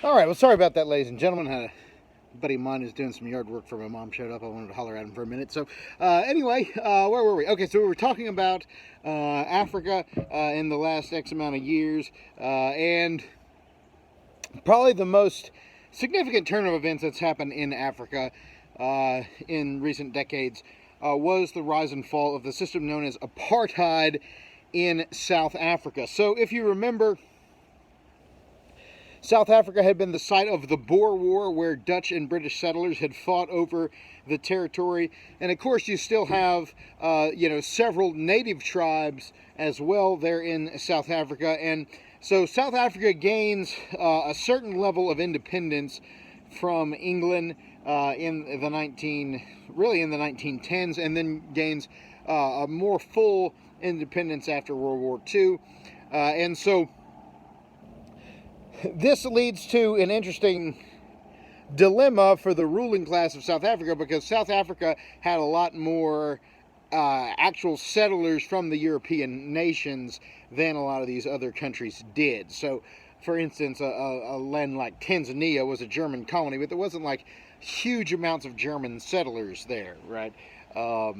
All right, well, sorry about that, ladies and gentlemen. A buddy of mine is doing some yard work for my mom showed up. I wanted to holler at him for a minute. So, anyway, where were we? Okay, so we were talking about Africa in the last X amount of years, and probably the most significant turn of events that's happened in Africa in recent decades was the rise and fall of the system known as apartheid in South Africa. So, if you remember, South Africa had been the site of the Boer War, where Dutch and British settlers had fought over the territory. And of course, you still have, several native tribes as well there in South Africa. And so South Africa gains a certain level of independence from England in the 1910s, and then gains a more full independence after World War II. And so this leads to an interesting dilemma for the ruling class of South Africa, because South Africa had a lot more actual settlers from the European nations than a lot of these other countries did. So, for instance, a land like Tanzania was a German colony, but there wasn't like huge amounts of German settlers there, right? So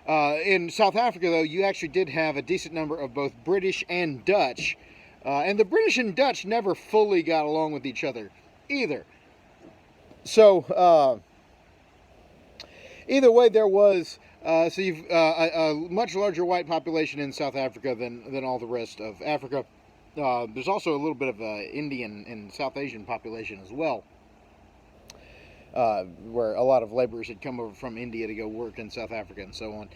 in South Africa, though, you actually did have a decent number of both British and Dutch. And the British and Dutch never fully got along with each other either. So, either way, there was you've a much larger white population in South Africa than all the rest of Africa. There's also a little bit of Indian and South Asian population as well, where a lot of laborers had come over from India to go work in South Africa and so on.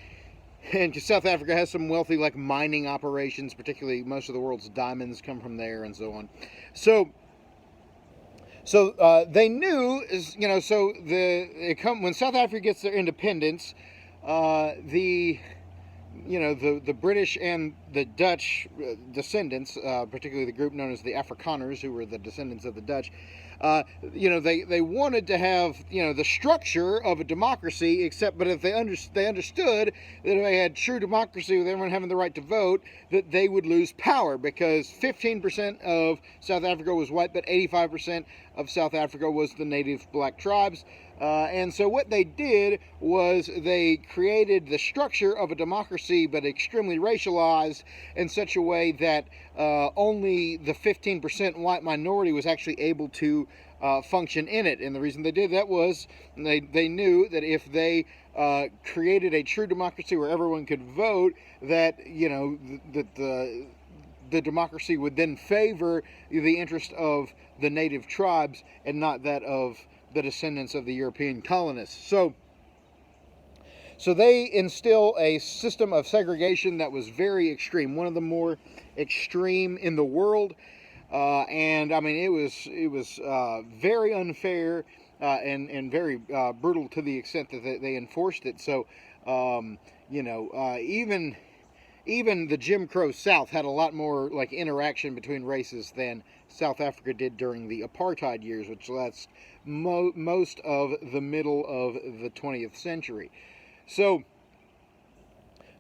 And South Africa has some wealthy, like, mining operations, particularly most of the world's diamonds come from there and so on. So they knew, when South Africa gets their independence, the British and the Dutch descendants, particularly the group known as the Afrikaners, who were the descendants of the Dutch, they wanted to have, the structure of a democracy, but if they understood that if they had true democracy with everyone having the right to vote, that they would lose power, because 15% of South Africa was white, but 85% of South Africa was the native black tribes. And so what they did was they created the structure of a democracy, but extremely racialized in such a way that only the 15% white minority was actually able to function in it. And the reason they did that was they knew that if they created a true democracy where everyone could vote, that the democracy would then favor the interest of the native tribes and not that of the descendants of the European colonists. So they instill a system of segregation that was very extreme, one of the more extreme in the world, and I mean it was very unfair and very brutal to the extent that they enforced it. So even the Jim Crow South had a lot more like interaction between races than South Africa did during the apartheid years, which lasts most of the middle of the 20th century. So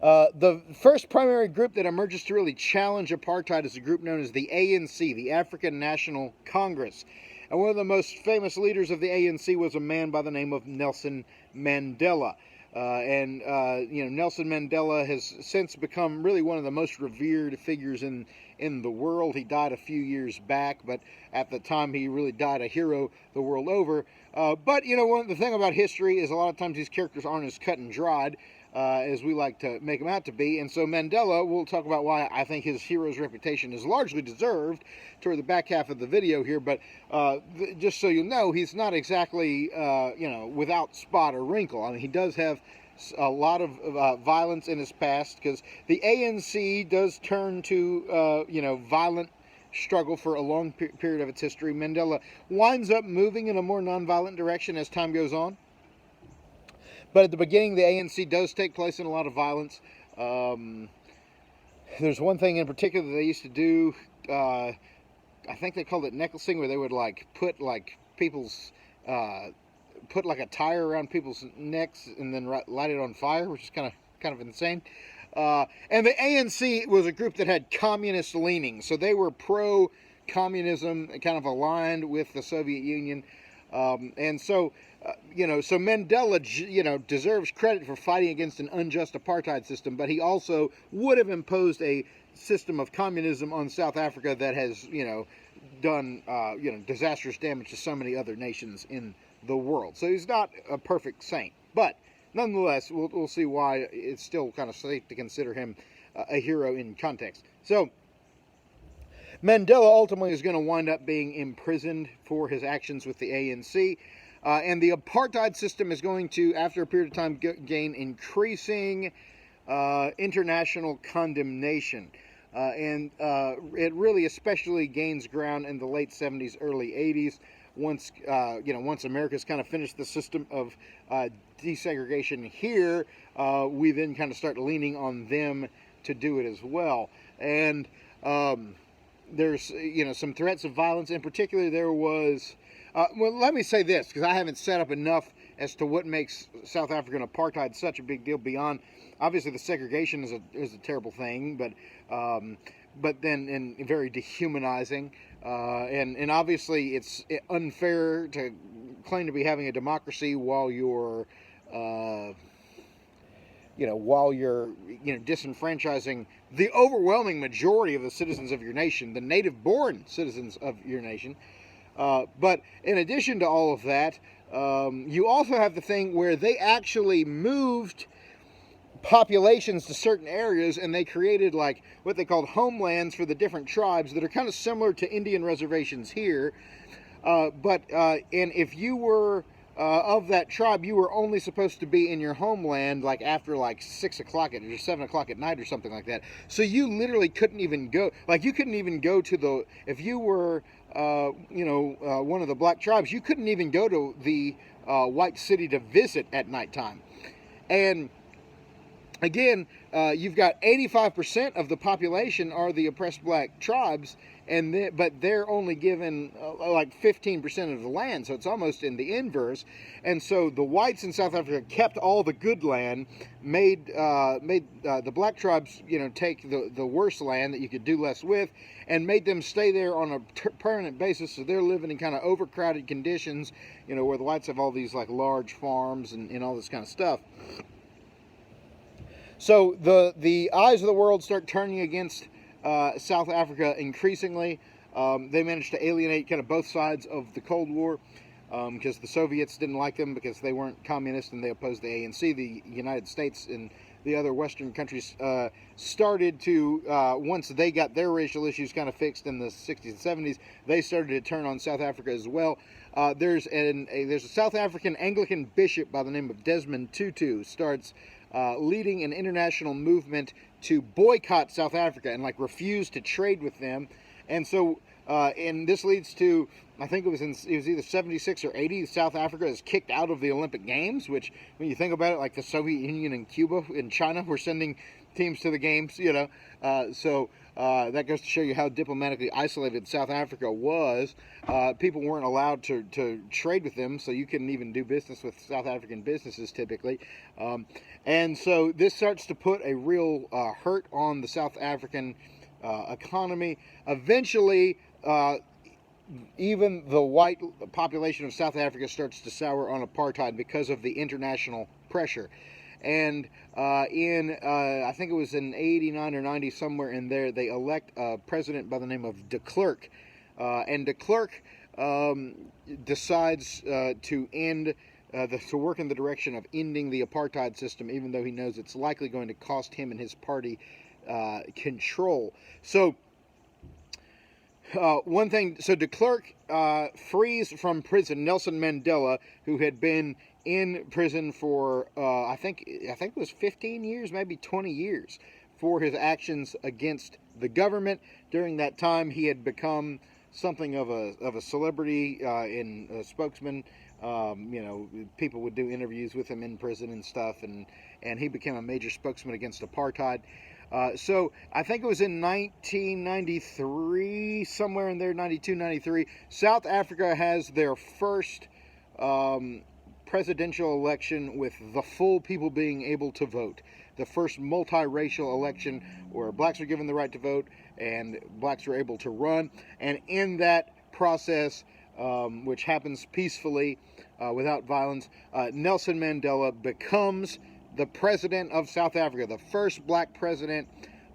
the first primary group that emerges to really challenge apartheid is a group known as the ANC, the African National Congress. And one of the most famous leaders of the ANC was a man by the name of Nelson Mandela. Nelson Mandela has since become really one of the most revered figures in the world. He died a few years back, but at the time he really died a hero the world over. But the thing about history is a lot of times these characters aren't as cut and dried as we like to make them out to be. And so Mandela, we'll talk about why I think his hero's reputation is largely deserved toward the back half of the video here. But just so you know, he's not exactly, without spot or wrinkle. I mean, he does have a lot of violence in his past, because the ANC does turn to, violent struggle for a long period of its history. Mandela winds up moving in a more nonviolent direction as time goes on. But at the beginning, the ANC does take place in a lot of violence. There's one thing in particular that they used to do. I think they called it necklacing, where they would put a tire around people's necks and then light it on fire, which is kind of insane. And the ANC was a group that had communist leanings, so they were pro communism kind of aligned with the Soviet Union. And so, so Mandela, deserves credit for fighting against an unjust apartheid system, but he also would have imposed a system of communism on South Africa that has, done, disastrous damage to so many other nations in the world. So he's not a perfect saint, but nonetheless, we'll see why it's still kind of safe to consider him a hero in context. So Mandela ultimately is going to wind up being imprisoned for his actions with the ANC. And the apartheid system is going to, after a period of time, gain increasing international condemnation. And it really especially gains ground in the late 70s, early 80s, once America's kind of finished the system of desegregation here. We then kind of start leaning on them to do it as well. And there's, some threats of violence. In particular, there was... well, let me say this, because I haven't set up enough as to what makes South African apartheid such a big deal beyond... Obviously, the segregation is a terrible thing, but then and very dehumanizing. And obviously, it's unfair to claim to be having a democracy while you're... disenfranchising the overwhelming majority of the citizens of your nation, the native-born citizens of your nation. But in addition to all of that, you also have the thing where they actually moved populations to certain areas, and they created like what they called homelands for the different tribes that are kind of similar to Indian reservations here. And if you were of that tribe, you were only supposed to be in your homeland like after like 6 o'clock or 7 o'clock at night or something like that. So you literally couldn't even go. Like you couldn't even go to the, if you were one of the black tribes, you couldn't even go to the white city to visit at nighttime. And again, you've got 85% of the population are the oppressed black tribes, but they're only given like 15% of the land, so it's almost in the inverse. And so the whites in South Africa kept all the good land, made the black tribes, take the worse land that you could do less with, and made them stay there on a permanent basis. So they're living in kind of overcrowded conditions, where the whites have all these like large farms and all this kind of stuff. So the eyes of the world start turning against South Africa increasingly. They managed to alienate kind of both sides of the Cold War, because the Soviets didn't like them because they weren't communist and they opposed the ANC. The United States and the other Western countries started to, once they got their racial issues kind of fixed in the 60s and 70s, they started to turn on South Africa as well. There's a South African Anglican bishop by the name of Desmond Tutu starts leading an international movement to boycott South Africa and like refuse to trade with them. And so and this leads to, I think it was either 76 or 80, South Africa is kicked out of the Olympic Games, which when you think about it, like the Soviet Union and Cuba and China were sending teams to the games, so that goes to show you how diplomatically isolated South Africa was. People weren't allowed to trade with them, so you couldn't even do business with South African businesses typically. And so this starts to put a real hurt on the South African economy. Eventually, even the white population of South Africa starts to sour on apartheid because of the international pressure. And I think it was in 89 or 90, somewhere in there, they elect a president by the name of de Klerk. And de Klerk decides to work in the direction of ending the apartheid system, even though he knows it's likely going to cost him and his party control. So de Klerk frees from prison Nelson Mandela, who had been in prison for I think it was 15 years, maybe 20 years, for his actions against the government. During that time, he had become something of a celebrity in a spokesman. People would do interviews with him in prison and stuff, and he became a major spokesman against apartheid. So I think it was in 1993, somewhere in there, 92, 93, South Africa has their first presidential election with the full people being able to vote. The first multiracial election where blacks are given the right to vote, and blacks were able to run. And in that process, which happens peacefully, without violence, Nelson Mandela becomes the president of South Africa, the first black president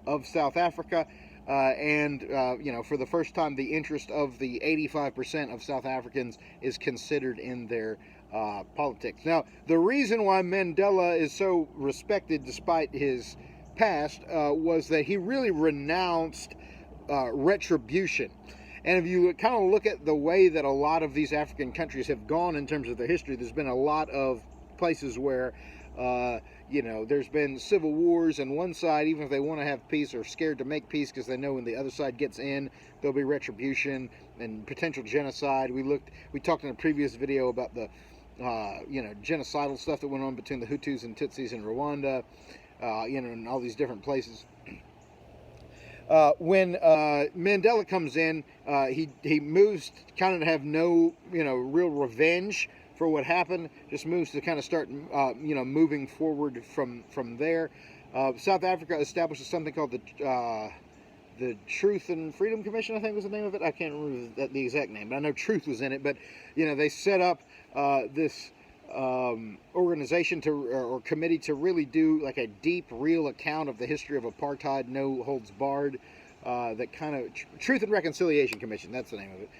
of South Africa. For the first time, the interest of the 85% of South Africans is considered in their politics. Now, the reason why Mandela is so respected despite his past was that he really renounced retribution. And if you kind of look at the way that a lot of these African countries have gone in terms of their history, there's been a lot of places where there's been civil wars, and one side, even if they want to have peace, are scared to make peace because they know when the other side gets in, there'll be retribution and potential genocide. We talked in a previous video about the genocidal stuff that went on between the Hutus and Tutsis in Rwanda, and all these different places. When Mandela comes in, he moves kind of to have no real revenge for what happened. Just moves to kind of start moving forward from there. South Africa establishes something called the Truth and Freedom Commission, I think was the name of it. I can't remember the exact name, but I know Truth was in it. But they set up this organization or committee to really do like a deep, real account of the history of apartheid, no holds barred. That kind of Truth and Reconciliation Commission, that's the name of it.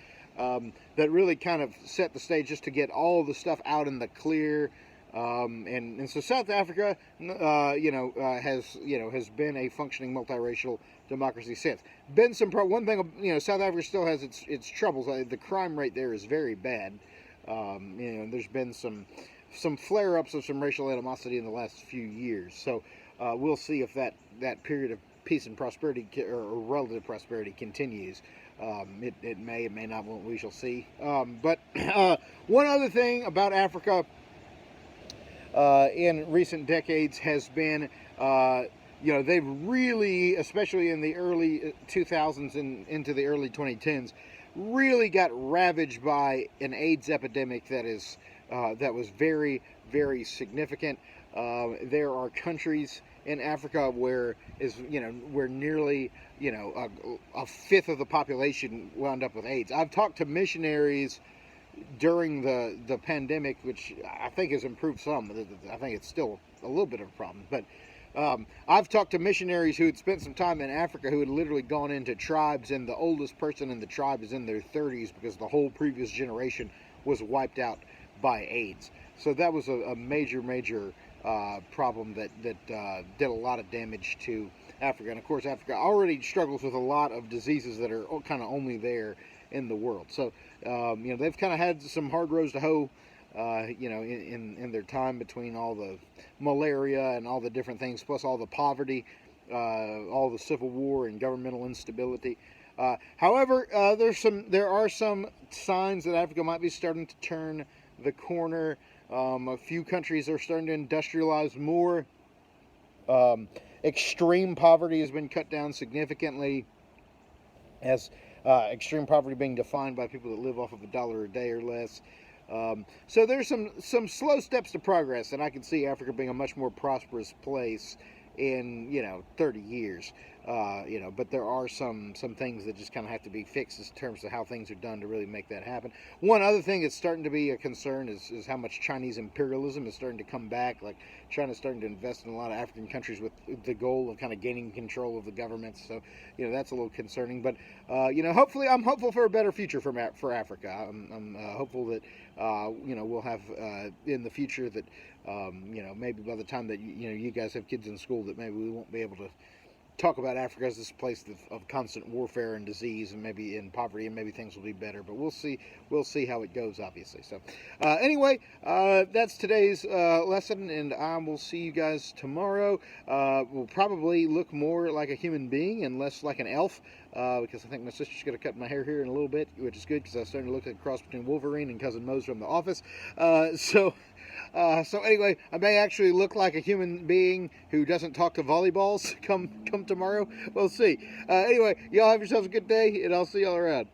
That really kind of set the stage just to get all the stuff out in the clear. And so South Africa, has been a functioning multiracial democracy since. Been some one thing, South Africa still has its troubles. The crime rate there is very bad. There's been some flare-ups of some racial animosity in the last few years. So we'll see if that period of peace and prosperity or relative prosperity continues. It may not. We shall see. But one other thing about Africa in recent decades has been, they've really, especially in the early 2000s and into the early 2010s, really got ravaged by an AIDS epidemic that was very, very significant. There are countries in Africa where nearly a fifth of the population wound up with AIDS. I've talked to missionaries during the pandemic, which I think has improved some. I think it's still a little bit of a problem, but I've talked to missionaries who had spent some time in Africa who had literally gone into tribes, and the oldest person in the tribe is in their 30s because the whole previous generation was wiped out by AIDS. So that was a major problem that did a lot of damage to Africa. And of course, Africa already struggles with a lot of diseases that are kind of only there in the world. So they've kind of had some hard rows to hoe, in their time between all the malaria and all the different things, plus all the poverty, all the civil war and governmental instability. However, there are some signs that Africa might be starting to turn the corner. A few countries are starting to industrialize more. Extreme poverty has been cut down significantly, as extreme poverty being defined by people that live off of $1 a day or less. So there's some slow steps to progress, and I can see Africa being a much more prosperous place in 30 years. But there are some things that just kind of have to be fixed in terms of how things are done to really make that happen. One other thing that's starting to be a concern is how much Chinese imperialism is starting to come back. Like China's starting to invest in a lot of African countries with the goal of kind of gaining control of the governments. So that's a little concerning. But hopefully, I'm hopeful for a better future for Africa. I'm hopeful that we'll have in the future that maybe by the time that you guys have kids in school, that maybe we won't be able to talk about Africa as this place of constant warfare and disease and maybe in poverty, and maybe things will be better, but we'll see how it goes, obviously. So anyway, that's today's lesson, and I will see you guys tomorrow. We'll probably look more like a human being and less like an elf, because I think my sister's going to cut my hair here in a little bit, which is good because I was starting to look like a cross between Wolverine and Cousin Moe's from The Office. So anyway, I may actually look like a human being who doesn't talk to volleyballs come tomorrow. We'll see. Anyway, y'all have yourselves a good day, and I'll see y'all around.